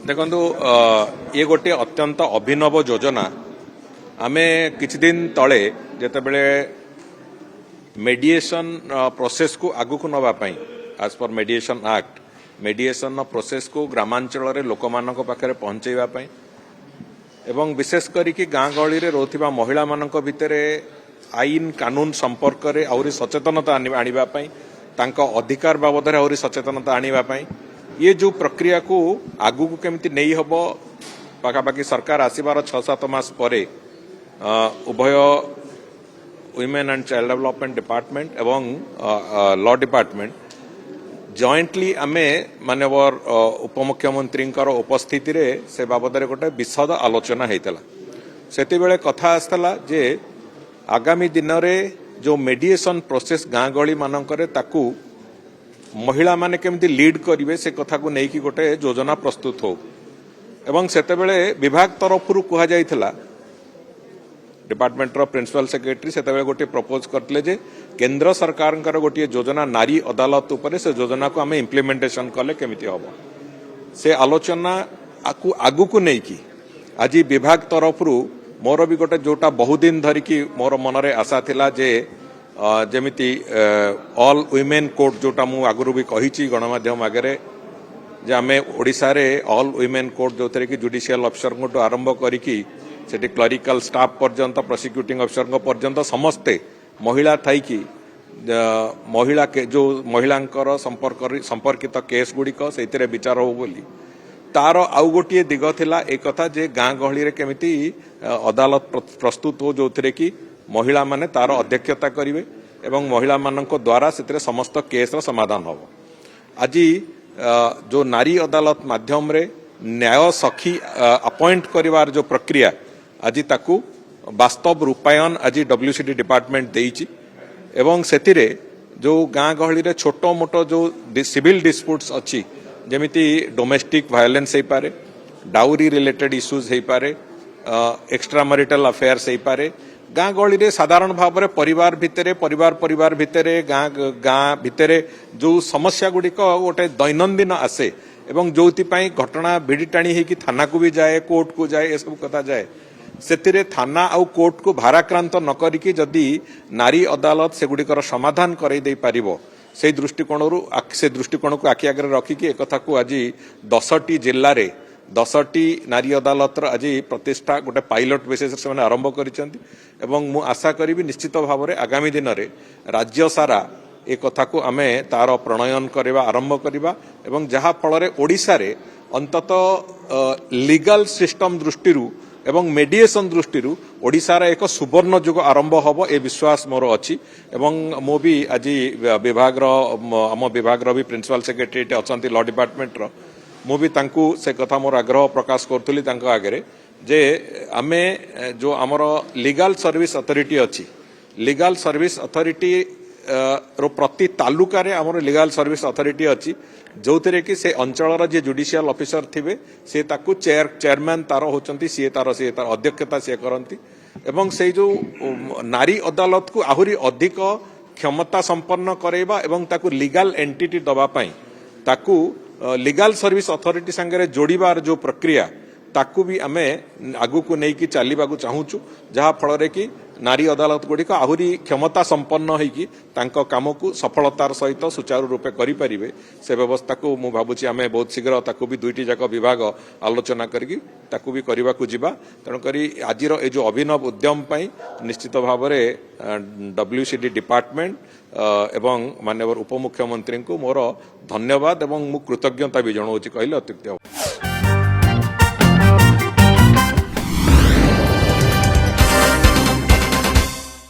देखु ये गोटे अत्यंत अभिनव योजना आमे किछि दिन तले जेतेबेले मेडिएशन प्रोसेस को आगु को नबा पई एज पर मेडिएशन एक्ट मेडिएशन प्रोसेस को ग्रामांचल रे लोक मानक पाखरे पहुंचेबा पई एवं विशेष करी कि गाँ गहली रे रोथिबा महिला मानक भितरे आईन कानून संपर्क रे आउरी सचेतनता आनिबा पई तांको अधिकार बाबद रे आउरी सचेतनता आनिबा पई ये जो प्रक्रिया को आगु को केमती नहीं हबो पाखापाखि सरकार आसीबार 6-7 मास परे उभय women and child development department एवं लॉ डिपार्टमेंट जॉइंटली आमे माननीय उपमुख्यमंत्री उपस्थिति रे से बाबद रे गोटे विशद आलोचना हेतला सेति बेले कथा आस्तला जे आगामी दिन रे जो मेडिएशन प्रोसेस गाँ गली मानकरे ताकू महिला माने केमती लीड करिवे से कथा को नेकी गोटे योजना प्रस्तुत हो एवं सेते बेले विभाग तरफ कहा जाइथिला डिपार्टमेंट रो प्रिंसिपल सेक्रेटरी सेते बेले गोटे प्रपोज करतले जे केंद्र सरकार गोटे योजना नारी अदालत उपरे से योजना को आमे इम्प्लीमेंटेशन कले केमिति होबो से आलोचना आगु को नेकी आज विभाग तरफ मोर भी गोटे जोटा बहुत दिन धरिकी मोर मनरे आशा थिला जे जेमिति ऑल वुमेन कोर्ट जोटा मु आगुरु भी कहिछि गणमाध्यम आगे जे आमे ओडिसा रे ऑल वुमेन कोर्ट जो थरे कि जुडिशियल अफसर को आरंभ करिकी सेठी क्लरिकल स्टाफ पर्यंत प्रोसिक्यूटिंग अफसर पर्यंत समस्ते महिला थाई कि महिला के जो महिलांकर संपर्कित केस गुड़िक से विचार हो बोली तार आउ गोटे दिग थिला एक कथा जे गाँ गहली रे केमिति अदालत प्रस्तुत हो जो थरे कि महिला माने तार अध्यक्षता करिवे एवं महिला मानक द्वारा से समस्त केस रो समाधान होबो आज जो नारी अदालत माध्यम रे न्याय सखी अपॉइंट करिवार जो प्रक्रिया आज ताकू वास्तव रूपायन आज डब्ल्यूसीडी डिपार्टमेंट देइछि एवं सेतिरे जो गाँ गहली रे छोटो मोटो जो सिविल डिस्प्यूट्स अछि जेमिति डोमेस्टिक वायलेंस हे पारे डाउरी रिलेटेड इश्यूज हे पारे एक्स्ट्रा मैरिटल अफेयर्स हे पारे गाँ गहली रे साधारण भाव में परिवार भितरे गाँ भितरे जो समस्या गुड़िक गोटे दैनंदिन आसे एवं जोपाई घटना भिड़ी टाणी होगी थाना को भी जाए कोर्ट को जाए ये सब कथा जाए से थाना आउ कोर्ट को भाराक्रांत न करिकी जदि नारी अदालत से गुड़िकर समाधान करई दे पारिबो से दृष्टिकोण को आखि आगे रखिकी एक कथा को आज 10टी जिल्ला रे 10टी नारी अदालत आज प्रतिष्ठा गोटे पायलट बेसिस से आरंभ करिसेंती मु आशा करी निश्चित भाव में आगामी दिन में राज्य सारा ए कथा को आमे तार प्रणयन करवा आरंभ करवा एवं जहा फल ओडिशा रे अंतत लीगल सिस्टम दृष्टि एवं मेडिएशन दृष्टि ओडिशार एक सुवर्ण युग आरंभ होबो ए विश्वास मोर अछि एवं मो भी आज विभाग आम विभाग भी प्रिंसिपल सेक्रेटरी अछंती लॉ डिपार्टमेंट रो मु भी तांकू से कथा मोर आग्रह प्रकाश करथुली तांको आगे जे आमे जो आमर लीगल सर्विस अथॉरिटी अछि लीगल सर्विस अथॉरिटी रो प्रति तालुका रे आमर लीगल सर्विस अथॉरिटी अछि जो थे कि से अंचल जे जुडिशियल ऑफिसर थिबे से ताकू चेयरमैन तार होचंती सी तार अध्यक्षता सी करंती एवं से जो नारी अदालत को आहुरी अधिक क्षमता संपन्न करेबा एवं ताकू लीगल एंटिटी दबा पई ताकू लीगल सर्विस अथॉरिटी संगे जोड़ीबार जो प्रक्रिया ताकू भी आमे आगु को नहीं चलवाक चाहूँ जहाँ फल कि नारी अदालत गुड़िक आहुरी क्षमता संपन्न होगी काम को सफलतार सहित सुचारू रूपे करें से व्यवस्था को मु भावुची आमे बहुत शीघ्र ताकू भी दुईटी जाक विभाग आलोचना करी ताकू भी करने को जीवा तेणुकरी आज ये जो अभिनव उद्यम पाई निश्चित भाव में डब्ल्यूसीडी डिपार्टमेंट एवं माननीय उपमुख्यमंत्री को मोर धन्यवाद एवं मु कृतज्ञता भी जनाऊँ कहले अत्युक्ति।